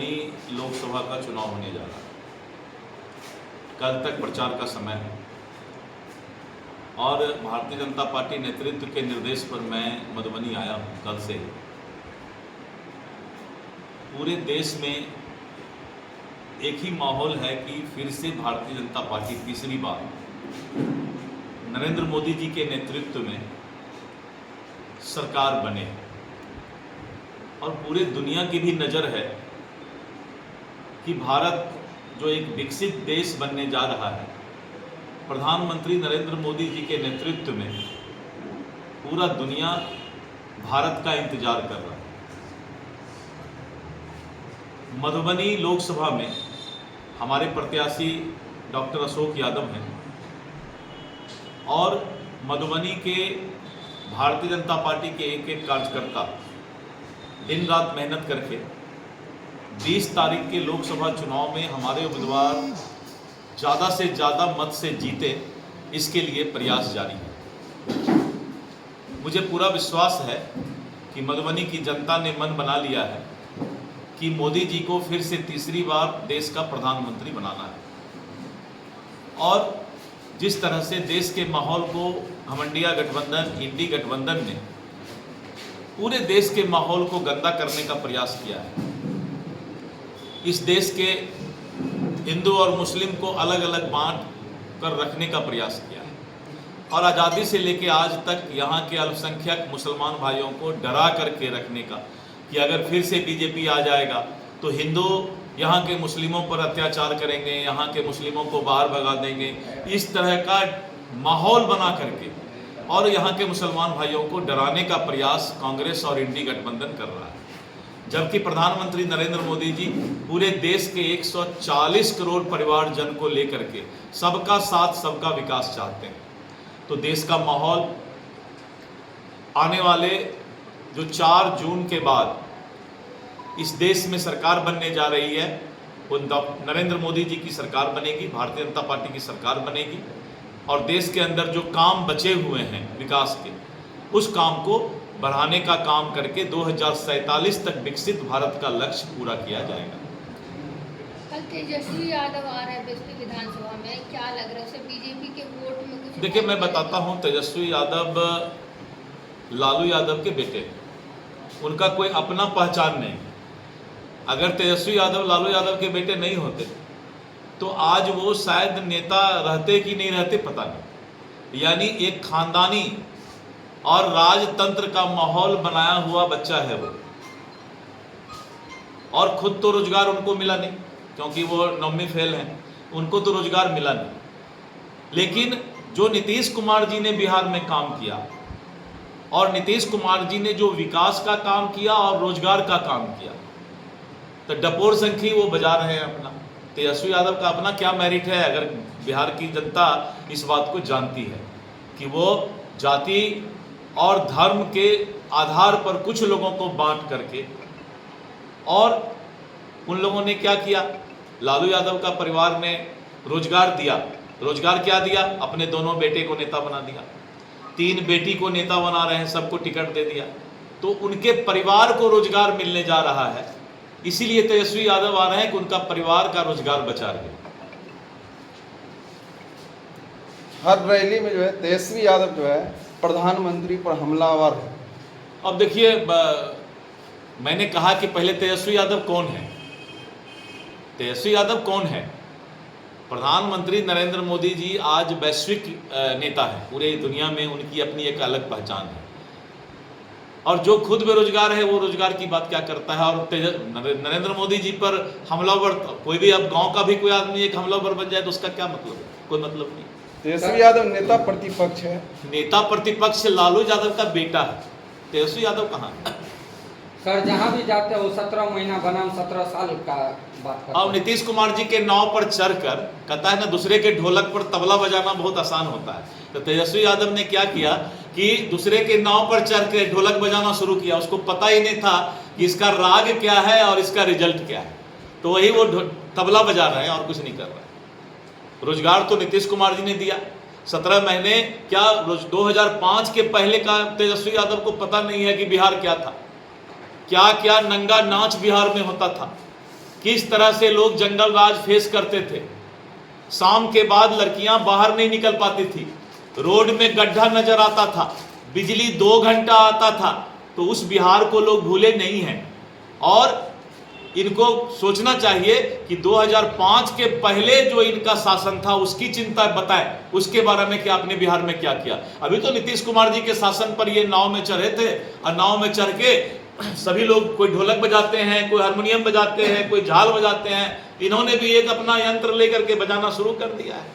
मधुबनी लोकसभा का चुनाव होने जा रहा है। कल तक प्रचार का समय है और भारतीय जनता पार्टी नेतृत्व के निर्देश पर मैं मधुबनी आया हूँ। कल से पूरे देश में एक ही माहौल है कि फिर से भारतीय जनता पार्टी तीसरी बार नरेंद्र मोदी जी के नेतृत्व में सरकार बने और पूरे दुनिया की भी नज़र है कि भारत जो एक विकसित देश बनने जा रहा है, प्रधानमंत्री नरेंद्र मोदी जी के नेतृत्व में पूरा दुनिया भारत का इंतजार कर रहा है। मधुबनी लोकसभा में हमारे प्रत्याशी डॉक्टर अशोक यादव हैं और मधुबनी के भारतीय जनता पार्टी के एक एक कार्यकर्ता दिन रात मेहनत करके 20 तारीख के लोकसभा चुनाव में हमारे उम्मीदवार ज़्यादा से ज़्यादा मत से जीते, इसके लिए प्रयास जारी है। मुझे पूरा विश्वास है कि मधुबनी की जनता ने मन बना लिया है कि मोदी जी को फिर से तीसरी बार देश का प्रधानमंत्री बनाना है। और जिस तरह से देश के माहौल को घमंडिया गठबंधन, इंडी गठबंधन ने पूरे देश के माहौल को गंदा करने का प्रयास किया है, इस देश के हिंदू और मुस्लिम को अलग अलग बांट कर रखने का प्रयास किया है और आज़ादी से लेकर आज तक यहाँ के अल्पसंख्यक मुसलमान भाइयों को डरा करके रखने का कि अगर फिर से बीजेपी आ जाएगा तो हिंदू यहाँ के मुस्लिमों पर अत्याचार करेंगे, यहाँ के मुस्लिमों को बाहर भगा देंगे, इस तरह का माहौल बना करके और यहाँ के मुसलमान भाइयों को डराने का प्रयास कांग्रेस और इंडी गठबंधन कर रहा है। जबकि प्रधानमंत्री नरेंद्र मोदी जी पूरे देश के 140 करोड़ परिवार जन को लेकर के सबका साथ सबका विकास चाहते हैं। तो देश का माहौल आने वाले जो 4 जून के बाद इस देश में सरकार बनने जा रही है, वो नरेंद्र मोदी जी की सरकार बनेगी, भारतीय जनता पार्टी की सरकार बनेगी और देश के अंदर जो काम बचे हुए हैं विकास के, उस काम को बढ़ाने का काम करके 2047 तक विकसित भारत का लक्ष्य पूरा किया जाएगा। कल तेजस्वी यादव आ रहे हैं बेस्टी विधानसभा में, क्या लग रहा है बीजेपी के वोट में कुछ? देखिए, मैं बताता हूं, तेजस्वी यादव लालू यादव के बेटे, उनका कोई अपना पहचान नहीं। अगर तेजस्वी यादव लालू यादव के बेटे नहीं होते तो आज वो शायद नेता रहते कि नहीं रहते पता नहीं। यानी एक खानदानी और राजतंत्र का माहौल बनाया हुआ बच्चा है वो, और खुद तो रोजगार उनको मिला नहीं क्योंकि वो 9वीं फेल हैं, उनको तो रोजगार मिला नहीं। लेकिन जो नीतीश कुमार जी ने बिहार में काम किया और नीतीश कुमार जी ने जो विकास का काम किया और रोजगार का काम किया, तो डपोर शंखी वो बजा रहे हैं अपना। तेजस्वी यादव का अपना क्या मेरिट है? अगर बिहार की जनता इस बात को जानती है कि वो जाति और धर्म के आधार पर कुछ लोगों को बांट करके, और उन लोगों ने क्या किया, लालू यादव का परिवार ने रोजगार दिया। रोजगार क्या दिया? अपने दोनों बेटे को नेता बना दिया, 3 बेटी को नेता बना रहे हैं, सबको टिकट दे दिया। तो उनके परिवार को रोजगार मिलने जा रहा है, इसीलिए तेजस्वी यादव आ रहे हैं कि उनका परिवार का रोजगार बचा रहे। हर रैली में जो है तेजस्वी यादव जो है प्रधानमंत्री पर हमलावर है। अब देखिए, मैंने कहा कि पहले तेजस्वी यादव कौन है? तेजस्वी यादव कौन है? प्रधानमंत्री नरेंद्र मोदी जी आज वैश्विक नेता है, पूरे दुनिया में उनकी अपनी एक अलग पहचान है। और जो खुद बेरोजगार है वो रोजगार की बात क्या करता है? और नरेंद्र मोदी जी पर हमलावर, कोई भी अब गांव का भी कोई आदमी एक हमलावर बन जाए तो उसका क्या मतलब है? कोई मतलब नहीं। तेजस्वी यादव नेता प्रतिपक्ष है। नेता प्रतिपक्ष लालू यादव का बेटा है, तेजस्वी यादव कहाँ है? सर, जहाँ भी जाते हो 17 महीना बनाम 17 साल का बात करते हैं। अब नीतीश कुमार जी के नाव पर चढ़कर कहता है ना, दूसरे के ढोलक पर तबला बजाना बहुत आसान होता है। तो तेजस्वी यादव ने क्या किया कि दूसरे के नाव पर चढ़ के ढोलक बजाना शुरू किया। उसको पता ही नहीं था कि इसका राग क्या है और इसका रिजल्ट क्या है, तो वही वो तबला बजा रहे हैं और कुछ नहीं कर रहे हैं। रोजगार तो नीतीश कुमार जी ने दिया 17 महीने। क्या 2005 के पहले का तेजस्वी यादव को पता नहीं है कि बिहार क्या था? क्या क्या नंगा नाच बिहार में होता था? किस तरह से लोग जंगल राज फेस करते थे। शाम के बाद लड़कियां बाहर नहीं निकल पाती थी, रोड में गड्ढा नजर आता था, बिजली 2 घंटा आता था। तो उस बिहार को लोग भूले नहीं हैं और इनको सोचना चाहिए कि 2005 के पहले जो इनका शासन था उसकी चिंता बताएं, उसके बारे में कि आपने बिहार में क्या किया। अभी तो नीतीश कुमार जी के शासन पर ये नाव में चढ़े थे और नाव में चढ़ के सभी लोग, कोई ढोलक बजाते हैं, कोई हारमोनियम बजाते हैं, कोई झाल बजाते हैं, इन्होंने भी एक अपना यंत्र लेकर के बजाना शुरू कर दिया है।